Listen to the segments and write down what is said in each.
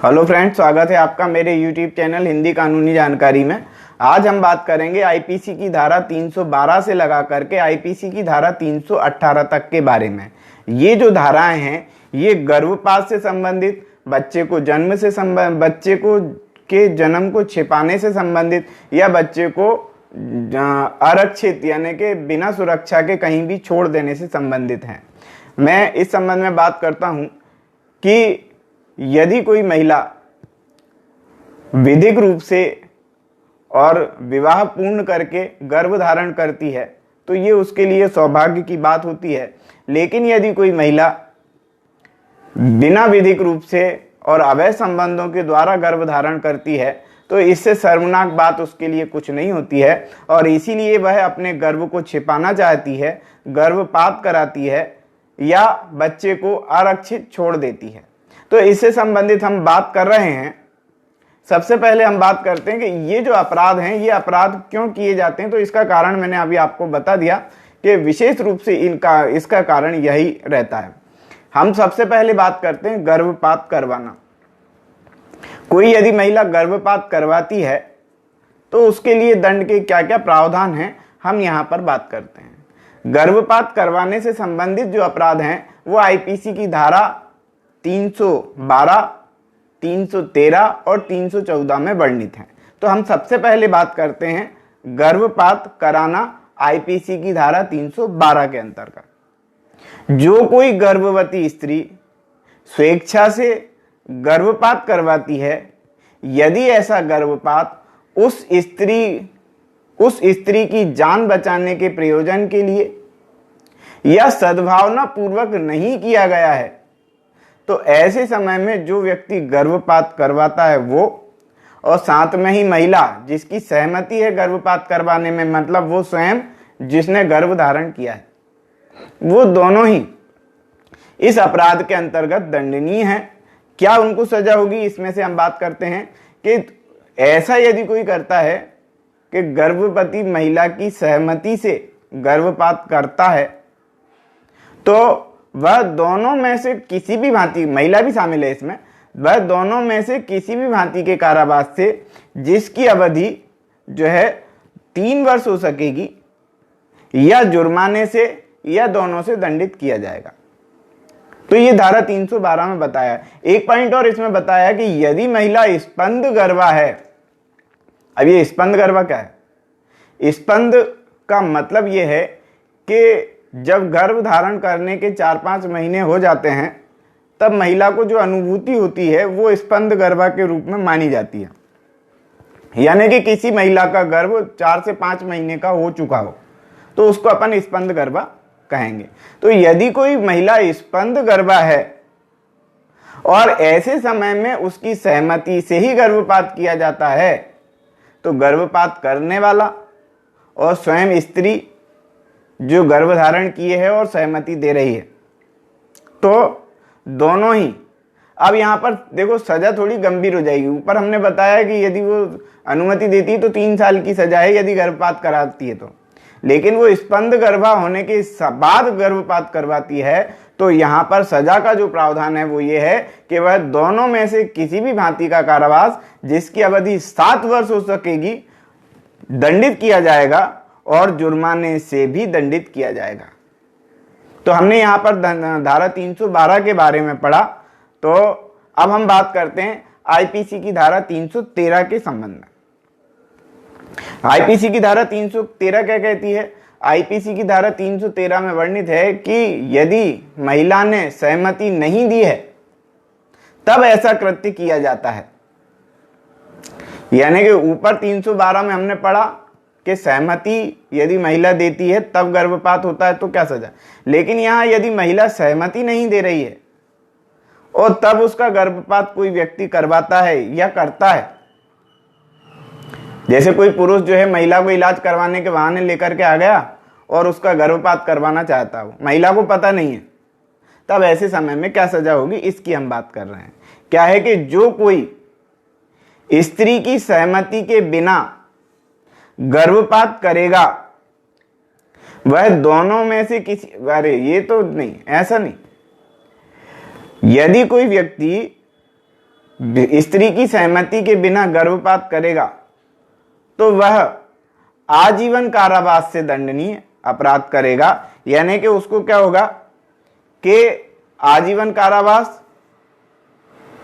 Hello friends, स्वागत है आपका मेरे यूट्यूब चैनल हिंदी कानूनी जानकारी में। आज हम बात करेंगे आईपीसी की धारा 312 से लगा करके आईपीसी की धारा 318 तक के बारे में। ये जो धाराएं हैं ये गर्भपात से संबंधित, बच्चे को जन्म से संबंधित, बच्चे को के जन्म को छिपाने से संबंधित या बच्चे को अरक्षित यानी कि बिना सुरक्षा के कहीं भी छोड़ देने से संबंधित हैं। मैं इस संबंध में बात करता हूं कि यदि कोई महिला विधिक रूप से और विवाह पूर्ण करके गर्भ धारण करती है तो ये उसके लिए सौभाग्य की बात होती है। लेकिन यदि कोई महिला बिना विधिक रूप से और अवैध संबंधों के द्वारा गर्भ धारण करती है तो इससे शर्मनाक बात उसके लिए कुछ नहीं होती है और इसीलिए वह अपने गर्भ को छिपाना चाहती है, गर्भपात कराती है या बच्चे को अरक्षित छोड़ देती है। तो इससे संबंधित हम बात कर रहे हैं। सबसे पहले हम बात करते हैं कि ये जो अपराध हैं ये अपराध क्यों किए जाते हैं। तो इसका कारण मैंने अभी आपको बता दिया कि विशेष रूप से इसका कारण यही रहता है। हम सबसे पहले बात करते हैं गर्भपात करवाना। कोई यदि महिला गर्भपात करवाती है तो उसके लिए दंड के क्या क्या प्रावधान हैं हम यहाँ पर बात करते हैं। गर्भपात करवाने से संबंधित जो अपराध हैं वो आईपीसी की धारा 312, 313 और 314 में वर्णित हैं। तो हम सबसे पहले बात करते हैं गर्भपात कराना आईपीसी की धारा 312 के अंतर्गत। जो कोई गर्भवती स्त्री स्वेच्छा से गर्भपात करवाती है, यदि ऐसा गर्भपात उस स्त्री की जान बचाने के प्रयोजन के लिए या सद्भावना पूर्वक नहीं किया गया है, तो ऐसे समय में जो व्यक्ति गर्भपात करवाता है वो और साथ में ही महिला जिसकी सहमति है गर्भपात करवाने में, मतलब वो स्वयं जिसने गर्भ धारण किया है, वो दोनों ही इस अपराध के अंतर्गत दंडनीय है। क्या उनको सजा होगी, इसमें से हम बात करते हैं कि ऐसा यदि कोई करता है कि गर्भवती महिला की सहमति से गर्भपात करता है तो वह दोनों में से किसी भी भांति, महिला भी शामिल है इसमें, वह दोनों में से किसी भी भांति के कारावास से जिसकी अवधि जो है 3 वर्ष हो सकेगी या जुर्माने से या दोनों से दंडित किया जाएगा। तो ये धारा 312 में बताया। एक पॉइंट और इसमें बताया कि यदि महिला स्पंद गर्भा है। अब ये स्पंद गर्भा क्या है? स्पंद का मतलब ये है कि जब गर्भ धारण करने के 4-5 महीने हो जाते हैं तब महिला को जो अनुभूति होती है वो स्पंद गर्भा के रूप में मानी जाती है। यानी कि किसी महिला का गर्भ 4 से 5 महीने का हो चुका हो तो उसको अपन स्पंद गर्भा कहेंगे। तो यदि कोई महिला स्पंद गर्भा है और ऐसे समय में उसकी सहमति से ही गर्भपात किया जाता है तो गर्भपात करने वाला और स्वयं स्त्री जो गर्भ धारण किए है और सहमति दे रही है तो दोनों ही, अब यहां पर देखो सजा थोड़ी गंभीर हो जाएगी। ऊपर हमने बताया कि यदि वो अनुमति देती है तो 3 साल की सजा है यदि गर्भपात कराती है तो, लेकिन वो स्पंद गर्भा होने के बाद गर्भपात करवाती है तो यहां पर सजा का जो प्रावधान है वो ये है कि वह दोनों में से किसी भी भांति का कारावास जिसकी अवधि 7 वर्ष हो सकेगी दंडित किया जाएगा और जुर्माने से भी दंडित किया जाएगा। तो हमने यहां पर धारा 312 के बारे में पढ़ा। तो अब हम बात करते हैं आईपीसी की धारा 313 के संबंध में। आईपीसी की धारा 313 क्या कहती है? आईपीसी की धारा 313 में वर्णित है कि यदि महिला ने सहमति नहीं दी है तब ऐसा कृत्य किया जाता है। यानी कि ऊपर 312 में हमने पढ़ा कि सहमति यदि महिला देती है तब गर्भपात होता है तो क्या सजा, लेकिन यहां यदि महिला सहमति नहीं दे रही है और तब उसका गर्भपात कोई व्यक्ति करवाता है या करता है, जैसे कोई पुरुष जो है महिला को इलाज करवाने के बहाने लेकर के आ गया और उसका गर्भपात करवाना चाहता हो, महिला को पता नहीं है, तब ऐसे समय में क्या सजा होगी इसकी हम बात कर रहे हैं। क्या है कि जो कोई स्त्री की सहमति के बिना गर्भपात करेगा वह दोनों में से किसी, अरे ये तो नहीं, ऐसा नहीं, यदि कोई व्यक्ति स्त्री की सहमति के बिना गर्भपात करेगा तो वह आजीवन कारावास से दंडनीय अपराध करेगा। यानी कि उसको क्या होगा कि आजीवन कारावास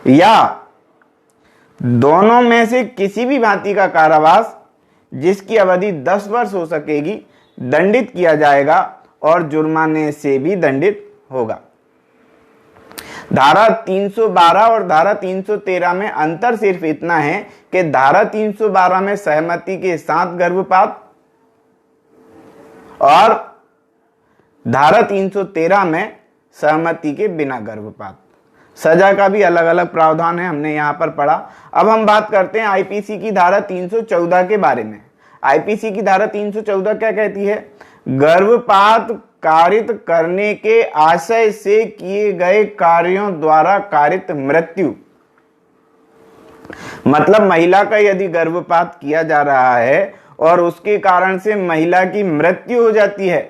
या दोनों में से किसी भी भांति का कारावास जिसकी अवधि 10 वर्ष हो सकेगी दंडित किया जाएगा और जुर्माने से भी दंडित होगा। धारा 312 और धारा 313 में अंतर सिर्फ इतना है कि धारा 312 में सहमति के साथ गर्भपात और धारा 313 में सहमति के बिना गर्भपात। सजा का भी अलग अलग प्रावधान है, हमने यहां पर पढ़ा। अब हम बात करते हैं आईपीसी की धारा 314 के बारे में। आईपीसी की धारा 314 क्या कहती है? गर्भपात कारित करने के आशय से किए गए कार्यों द्वारा कारित मृत्यु, मतलब महिला का यदि गर्भपात किया जा रहा है और उसके कारण से महिला की मृत्यु हो जाती है,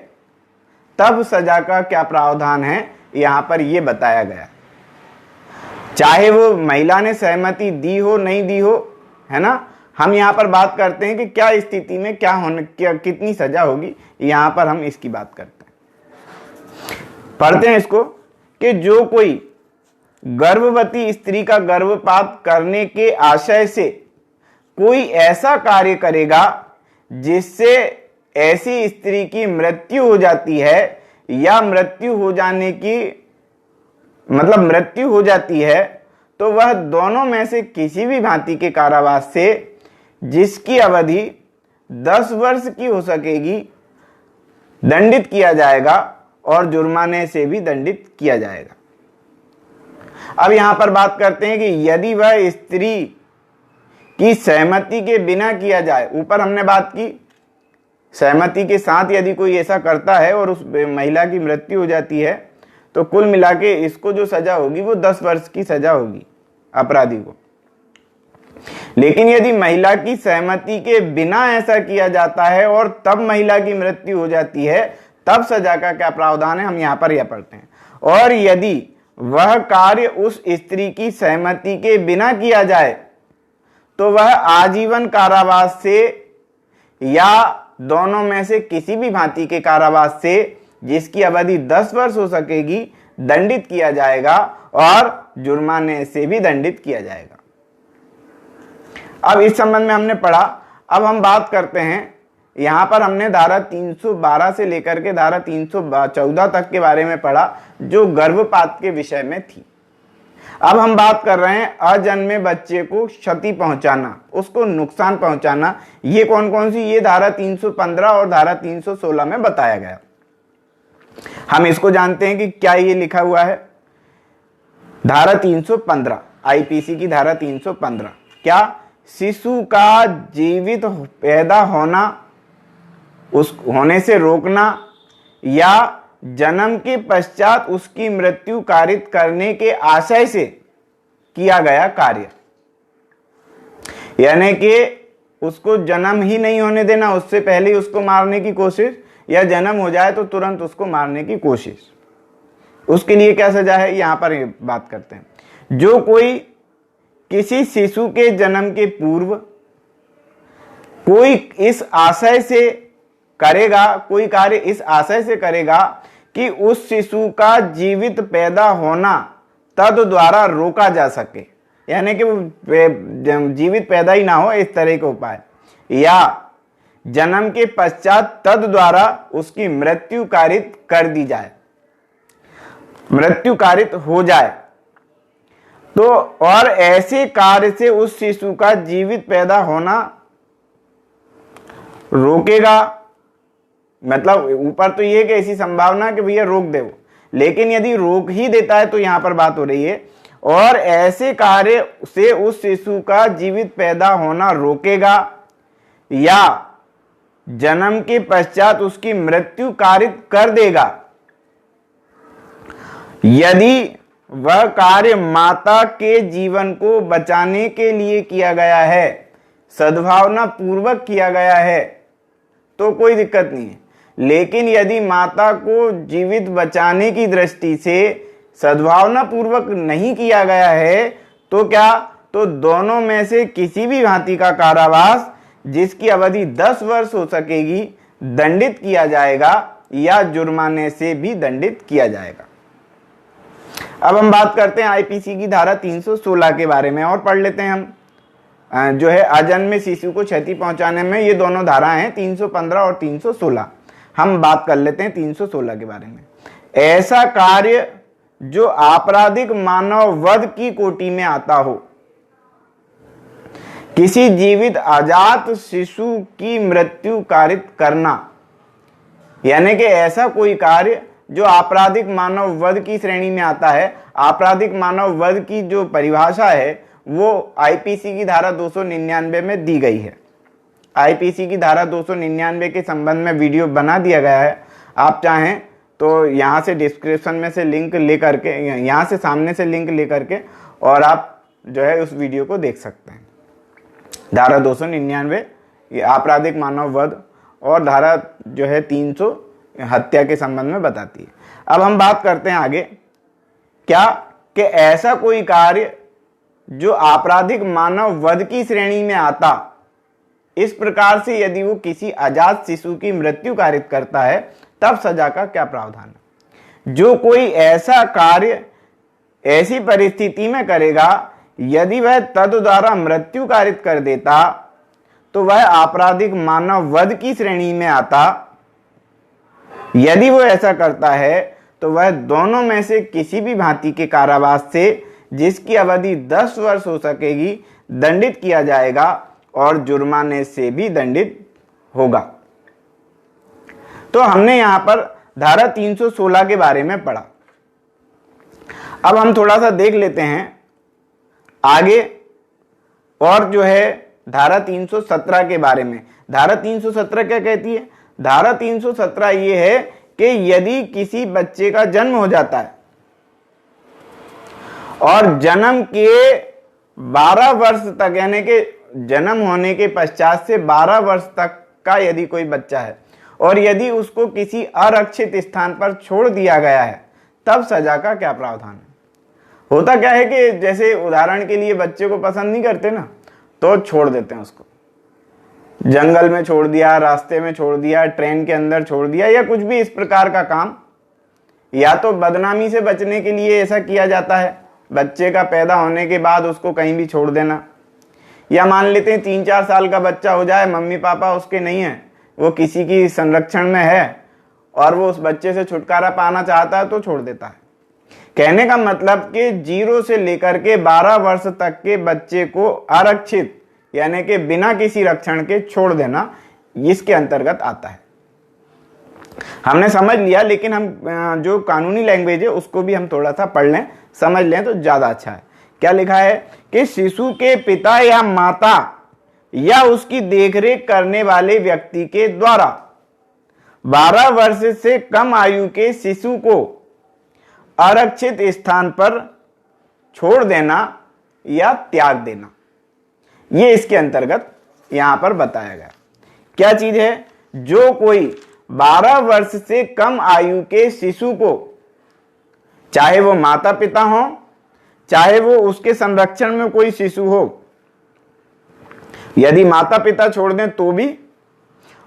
तब सजा का क्या प्रावधान है यहां पर यह बताया गया। चाहे वो महिला ने सहमति दी हो नहीं दी हो, है ना, हम यहां पर बात करते हैं कि क्या स्थिति में क्या होने, क्या कितनी सजा होगी, यहां पर हम इसकी बात करते हैं। पढ़ते हैं इसको कि जो कोई गर्भवती स्त्री का गर्भपात करने के आशय से कोई ऐसा कार्य करेगा जिससे ऐसी स्त्री की मृत्यु हो जाती है या मृत्यु हो जाने की मतलब मृत्यु हो जाती है, तो वह दोनों में से किसी भी भांति के कारावास से जिसकी अवधि 10 वर्ष की हो सकेगी दंडित किया जाएगा और जुर्माने से भी दंडित किया जाएगा। अब यहां पर बात करते हैं कि यदि वह स्त्री की सहमति के बिना किया जाए, ऊपर हमने बात की सहमति के साथ यदि कोई ऐसा करता है और उस महिला की मृत्यु हो जाती है तो कुल मिला के इसको जो सजा होगी वो 10 वर्ष की सजा होगी अपराधी को। लेकिन यदि महिला की सहमति के बिना ऐसा किया जाता है और तब महिला की मृत्यु हो जाती है, तब सजा का क्या प्रावधान है, हम यहां पर यह पढ़ते हैं। और यदि वह कार्य उस स्त्री की सहमति के बिना किया जाए तो वह आजीवन कारावास से या दोनों में से किसी भी भांति के कारावास से जिसकी अवधि 10 वर्ष हो सकेगी दंडित किया जाएगा और जुर्माने से भी दंडित किया जाएगा। अब इस संबंध में हमने पढ़ा। अब हम बात करते हैं, यहां पर हमने धारा 312 से लेकर के धारा 314 तक के बारे में पढ़ा जो गर्भपात के विषय में थी। अब हम बात कर रहे हैं अजन्मे बच्चे को क्षति पहुंचाना, उसको नुकसान पहुंचाना। ये कौन कौन सी, ये धारा 315 और धारा 316 में बताया गया। हम इसको जानते हैं कि क्या ये लिखा हुआ है। धारा 315 आईपीसी की धारा 315 क्या, शिशु का जीवित पैदा होना, उस होने से रोकना या जन्म के पश्चात उसकी मृत्यु कारित करने के आशय से किया गया कार्य। यानी कि उसको जन्म ही नहीं होने देना, उससे पहले ही उसको मारने की कोशिश, या जन्म हो जाए तो तुरंत उसको मारने की कोशिश, उसके लिए क्या सजा है यहां पर बात करते हैं। जो कोई किसी शिशु के जन्म के पूर्व कोई इस आशय से करेगा, कोई कार्य इस आशय से करेगा कि उस शिशु का जीवित पैदा होना तद द्वारा रोका जा सके, यानी कि वो जीवित पैदा ही ना हो, इस तरह के उपाय, या जन्म के पश्चात तद द्वारा उसकी मृत्यु कारित कर दी जाए, मृत्यु कारित हो जाए, तो और ऐसे कार्य से उस शिशु का जीवित पैदा होना रोकेगा। मतलब ऊपर तो ये कि ऐसी संभावना कि भैया रोक दे वो, लेकिन यदि रोक ही देता है तो यहां पर बात हो रही है, और ऐसे कार्य से उस शिशु का जीवित पैदा होना रोकेगा या जन्म के पश्चात उसकी मृत्यु कारित कर देगा यदि वह कार्य माता के जीवन को बचाने के लिए किया गया है, सद्भावना पूर्वक किया गया है, तो कोई दिक्कत नहीं है। लेकिन यदि माता को जीवित बचाने की दृष्टि से सद्भावना पूर्वक नहीं किया गया है तो क्या, तो दोनों में से किसी भी भांति का कारावास जिसकी अवधि 10 वर्ष हो सकेगी दंडित किया जाएगा या जुर्माने से भी दंडित किया जाएगा। अब हम बात करते हैं आईपीसी की धारा 316 के बारे में और पढ़ लेते हैं हम। जो है अजन्मे शिशु को क्षति पहुंचाने में, ये दोनों धाराएं हैं 315 और 316। हम बात कर लेते हैं 316 के बारे में। ऐसा कार्य जो आपराधिक मानव वध की कोटि में आता हो, किसी जीवित अजात शिशु की मृत्यु कारित करना, यानी कि ऐसा कोई कार्य जो आपराधिक मानव वध की श्रेणी में आता है। आपराधिक मानव वध की जो परिभाषा है वो आईपीसी की धारा 299 में दी गई है। आईपीसी की धारा 299 के संबंध में वीडियो बना दिया गया है, आप चाहें तो यहां से डिस्क्रिप्शन में से लिंक लेकर के, यहां से सामने से लिंक लेकर के और आप जो है उस वीडियो को देख सकते हैं। धारा 299 ये आपराधिक मानव वध और धारा जो है 300 हत्या के संबंध में बताती है। अब हम बात करते हैं आगे, क्या कि ऐसा कोई कार्य जो आपराधिक मानव वध की श्रेणी में आता, इस प्रकार से यदि वो किसी अजात शिशु की मृत्यु कारित करता है तब सजा का क्या प्रावधान है। जो कोई ऐसा कार्य ऐसी परिस्थिति में करेगा यदि वह तद द्वारा मृत्यु कारित कर देता तो वह आपराधिक मानव वध की श्रेणी में आता। यदि वो ऐसा करता है तो वह दोनों में से किसी भी भांति के कारावास से जिसकी अवधि 10 वर्ष हो सकेगी दंडित किया जाएगा और जुर्माने से भी दंडित होगा। तो हमने यहां पर धारा 316 के बारे में पढ़ा। अब हम थोड़ा सा देख लेते हैं आगे और जो है धारा 317 के बारे में। धारा 317 क्या कहती है? धारा 317 ये है कि यदि किसी बच्चे का जन्म हो जाता है और जन्म के 12 वर्ष तक, यानी कि जन्म होने के पश्चात से 12 वर्ष तक का यदि कोई बच्चा है और यदि उसको किसी अरक्षित स्थान पर छोड़ दिया गया है तब सजा का क्या प्रावधान है। होता क्या है कि जैसे उदाहरण के लिए बच्चे को पसंद नहीं करते ना तो छोड़ देते हैं उसको, जंगल में छोड़ दिया, रास्ते में छोड़ दिया, ट्रेन के अंदर छोड़ दिया या कुछ भी इस प्रकार का काम। या तो बदनामी से बचने के लिए ऐसा किया जाता है, बच्चे का पैदा होने के बाद उसको कहीं भी छोड़ देना। या मान लेते हैं 3-4 साल का बच्चा हो जाए, मम्मी पापा उसके नहीं है, वो किसी की संरक्षण में है और वो उस बच्चे से छुटकारा पाना चाहता है तो छोड़ देता है। कहने का मतलब कि 0 से लेकर के 12 वर्ष तक के बच्चे को आरक्षित यानी कि बिना किसी रक्षण के छोड़ देना इसके अंतर्गत आता है। हमने समझ लिया, लेकिन हम जो कानूनी लैंग्वेज है उसको भी हम थोड़ा सा पढ़ लें, समझ लें तो ज्यादा अच्छा है। क्या लिखा है कि शिशु के पिता या माता या उसकी देखरेख करने वाले व्यक्ति के द्वारा 12 वर्ष से कम आयु के शिशु को आरक्षित स्थान पर छोड़ देना या त्याग देना, ये इसके अंतर्गत यहां पर बताया गया। क्या चीज है? जो कोई 12 वर्ष से कम आयु के शिशु को, चाहे वो माता पिता हो चाहे वो उसके संरक्षण में कोई शिशु हो, यदि माता पिता छोड़ दें तो भी,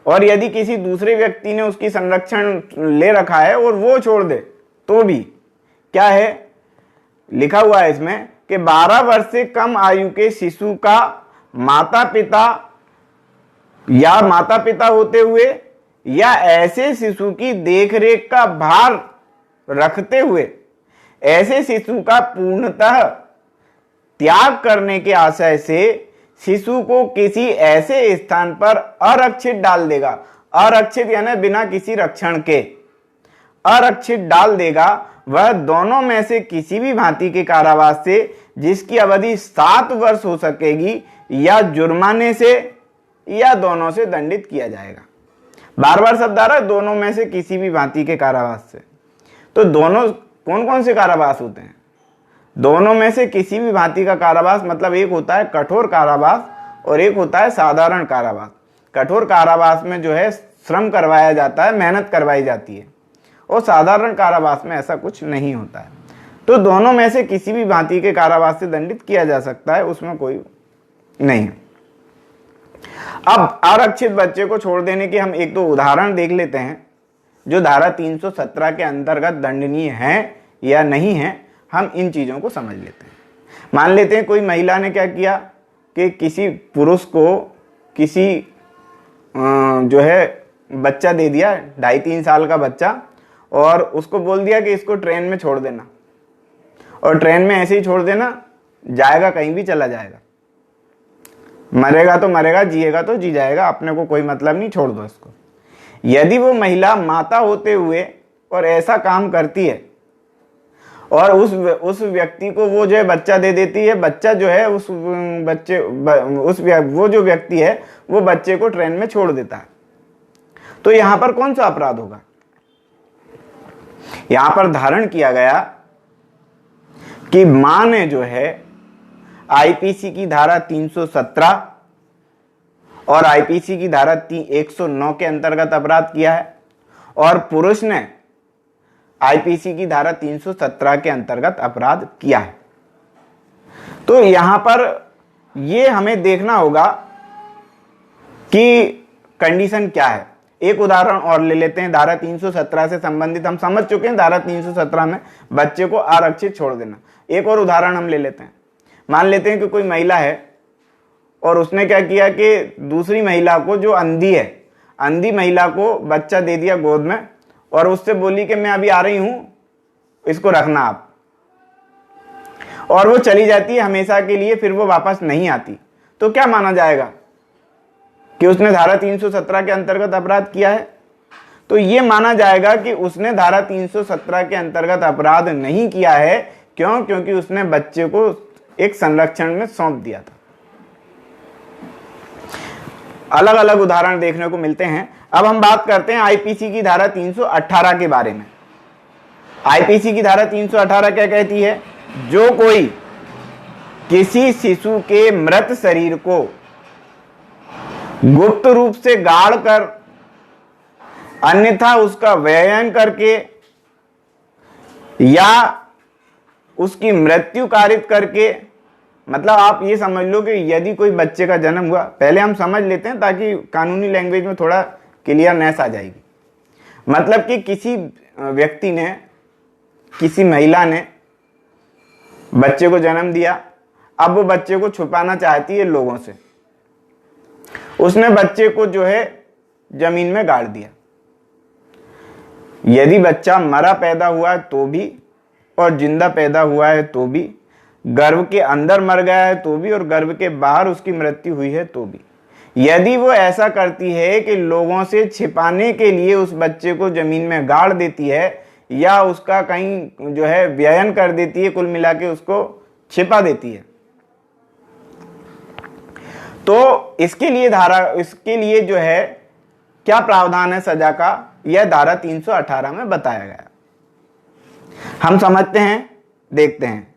और यदि किसी दूसरे व्यक्ति ने उसकी संरक्षण ले रखा है और वो छोड़ दे तो भी, क्या है लिखा हुआ है इसमें कि 12 वर्ष से कम आयु के शिशु का माता पिता या माता पिता होते हुए या ऐसे शिशु की देखरेख का भार रखते हुए ऐसे शिशु का पूर्णतः त्याग करने के आशय से शिशु को किसी ऐसे स्थान पर अरक्षित डाल देगा। अरक्षित यानी बिना किसी रक्षण के अरक्षित डाल देगा, वह दोनों में से किसी भी भांति के कारावास से जिसकी अवधि 7 वर्ष हो सकेगी या जुर्माने से या दोनों से दंडित किया जाएगा। बार-बार शब्द आ रहा है, दोनों में से किसी भी भांति के कारावास से। तो दोनों कौन कौन से कारावास होते हैं? दोनों में से किसी भी भांति का कारावास मतलब एक होता है कठोर कारावास और एक होता है साधारण कारावास। कठोर कारावास में जो है श्रम करवाया जाता है, मेहनत करवाई जाती है, और साधारण कारावास में ऐसा कुछ नहीं होता है। तो दोनों में से किसी भी भांति के कारावास से दंडित किया जा सकता है, उसमें कोई नहीं है। अब आरक्षित बच्चे को छोड़ देने के हम एक दो उदाहरण देख लेते हैं जो धारा 317 के अंतर्गत दंडनीय है या नहीं है। हम इन चीजों को समझ लेते हैं। मान लेते हैं कोई महिला ने क्या किया कि किसी पुरुष को किसी जो है बच्चा दे दिया, 2.5-3 साल का बच्चा, और उसको बोल दिया कि इसको ट्रेन में छोड़ देना, और ट्रेन में ऐसे ही छोड़ देना, जाएगा कहीं भी चला जाएगा, मरेगा तो मरेगा, जिएगा तो जी जाएगा, अपने को कोई मतलब नहीं, छोड़ दो इसको। यदि वो महिला माता होते हुए और ऐसा काम करती है और उस व्यक्ति को वो जो है बच्चा दे देती है, बच्चा जो है वो जो व्यक्ति है वो बच्चे को ट्रेन में छोड़ देता है, तो यहां पर कौन सा अपराध होगा? यहां पर धारण किया गया कि मां ने जो है आईपीसी की धारा 317 और आईपीसी की धारा 109 के अंतर्गत अपराध किया है, और पुरुष ने आईपीसी की धारा 317 के अंतर्गत अपराध किया है। तो यहां पर यह हमें देखना होगा कि कंडीशन क्या है। एक उदाहरण और ले लेते हैं धारा 317 से संबंधित। हम समझ चुके हैं धारा 317 में बच्चे को आरक्षित छोड़ देना। एक और उदाहरण हम ले लेते हैं। मान लेते हैं कि कोई महिला है और उसने क्या किया कि दूसरी महिला को, जो अंधी है, अंधी महिला को बच्चा दे दिया गोद में, और उससे बोली कि मैं अभी आ रही हूं, इसको रखना आप, और वो चली जाती है हमेशा के लिए, फिर वो वापस नहीं आती, तो क्या माना जाएगा कि उसने धारा 317 के अंतर्गत अपराध किया है? तो ये माना जाएगा कि उसने धारा 317 के अंतर्गत अपराध नहीं किया है। क्यों? क्योंकि उसने बच्चे को एक संरक्षण में सौंप दिया था। अलग अलग उदाहरण देखने को मिलते हैं। अब हम बात करते हैं आईपीसी की धारा 318 के बारे में। आईपीसी की धारा 318 क्या कहती है? जो कोई किसी शिशु के मृत शरीर को गुप्त रूप से गाड़ कर अन्यथा उसका व्ययन करके या उसकी मृत्यु कारित करके, मतलब आप ये समझ लो कि यदि कोई बच्चे का जन्म हुआ, पहले हम समझ लेते हैं ताकि कानूनी लैंग्वेज में थोड़ा क्लियरनेस आ जाएगी। मतलब कि किसी व्यक्ति ने, किसी महिला ने बच्चे को जन्म दिया, अब वो बच्चे को छुपाना चाहती है लोगों से, उसने बच्चे को जो है जमीन में गाड़ दिया। यदि बच्चा मरा पैदा हुआ है तो भी, और जिंदा पैदा हुआ है तो भी, गर्भ के अंदर मर गया है तो भी, और गर्भ के बाहर उसकी मृत्यु हुई है तो भी, यदि वो ऐसा करती है कि लोगों से छिपाने के लिए उस बच्चे को जमीन में गाड़ देती है या उसका कहीं जो है व्ययन कर देती है, कुल मिला के उसको छिपा देती है, तो इसके लिए जो है क्या प्रावधान है सजा का, यह धारा 318 में बताया गया। हम समझते हैं, देखते हैं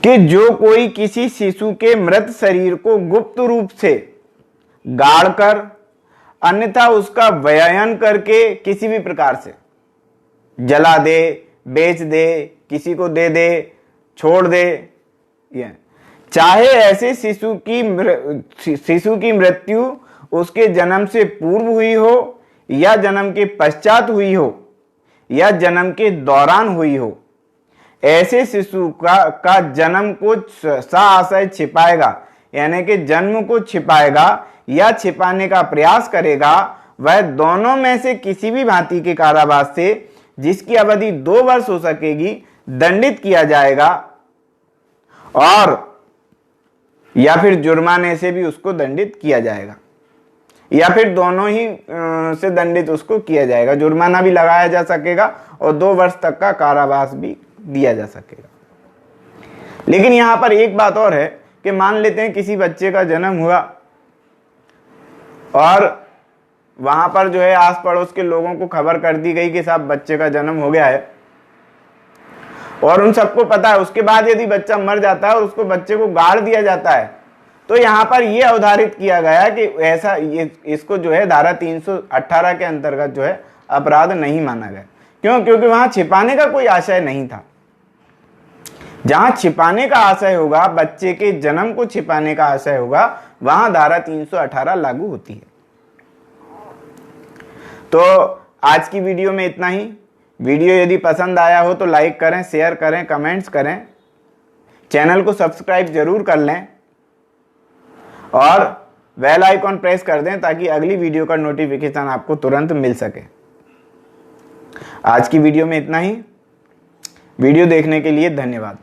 कि जो कोई किसी शिशु के मृत शरीर को गुप्त रूप से गाड़कर अन्यथा उसका व्ययन करके किसी भी प्रकार से जला दे, बेच दे, किसी को दे दे, छोड़ दे, यह चाहे ऐसे शिशु की मृत्यु उसके जन्म से पूर्व हुई हो या जन्म के पश्चात हुई हो या जन्म के दौरान हुई हो, ऐसे शिशु का जन्म को साहसय छिपाएगा, यानी कि जन्म को छिपाएगा या छिपाने का प्रयास करेगा, वह दोनों में से किसी भी भांति के कारावास से, जिसकी अवधि 2 वर्ष हो सकेगी, दंडित किया जाएगा, और या फिर जुर्माने से भी उसको दंडित किया जाएगा, या फिर दोनों ही से दंडित उसको किया जाएगा। जुर्माना भी लगाया जा सकेगा और 2 वर्ष तक का कारावास भी दिया जा सकेगा। लेकिन यहां पर एक बात और है कि मान लेते हैं किसी बच्चे का जन्म हुआ और वहां पर जो है आस पड़ोस के लोगों को खबर कर दी गई कि साहब बच्चे का जन्म हो गया है, और उन सबको पता है। उसके बाद यदि बच्चा मर जाता है और उसको बच्चे को गाड़ दिया जाता है, तो यहां पर यह अवधारित किया गया कि ऐसा इसको जो है धारा 318 के अंतर्गत जो है अपराध नहीं माना गया। क्यों? क्योंकि वहां छिपाने का कोई आशय नहीं था। जहां छिपाने का आशय होगा, बच्चे के जन्म को छिपाने का आशय होगा, वहां धारा 318 लागू होती है। तो आज की वीडियो में इतना ही। वीडियो यदि पसंद आया हो तो लाइक करें, शेयर करें, कमेंट्स करें, चैनल को सब्सक्राइब जरूर कर लें और बेल आइकॉन प्रेस कर दें ताकि अगली वीडियो का नोटिफिकेशन आपको तुरंत मिल सके। आज की वीडियो में इतना ही। वीडियो देखने के लिए धन्यवाद।